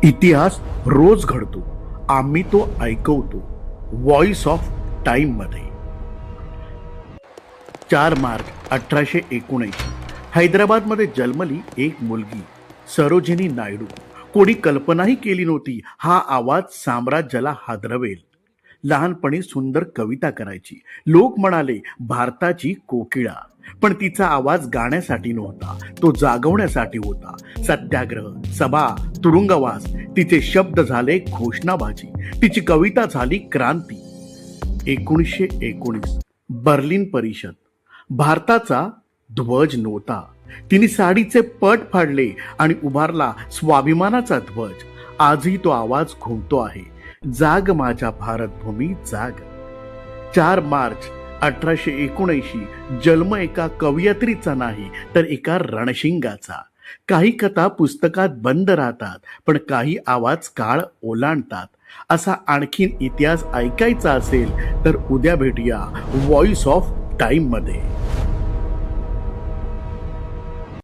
इतिहास रोज घडतो, आम्ही तो ऐकवतो. व्हॉइस ऑफ टाइम मध्ये 4 मार्च 1879 हैदराबादमध्ये जन्मली एक मुलगी सरोजिनी नायडू. कोणी कल्पनाही केली नव्हती हा आवाज साम्राज्याला हादरवेल. लहानपणी सुंदर कविता करायची. लोक म्हणाले भारताची कोकिळा. पण तिचा आवाज गाण्यासाठी नव्हता, तो जागवण्यासाठी होता. सत्याग्रह, सभा, तुरुंगवास, तिचे शब्द झाले घोषणाबाजी, तिची कविता झाली क्रांती. 1919 बर्लिन परिषद. भारताचा ध्वज नव्हता. तिने साडीचे पट फाडले आणि उभारला स्वाभिमानाचा ध्वज. आजही तो आवाज घुमतो आहे, जाग माझ्या भारतभूमी जाग. 4 मार्च 1879 जन्म एका कवयित्रीचा नाही तर एका रणशिंगाचा. काही कथा पुस्तकात बंद राहतात, पण काही आवाज काळ ओलांडतात. असा आणखीन इतिहास ऐकायचा असेल तर उद्या भेटूया व्हॉइस ऑफ टाइम मध्ये.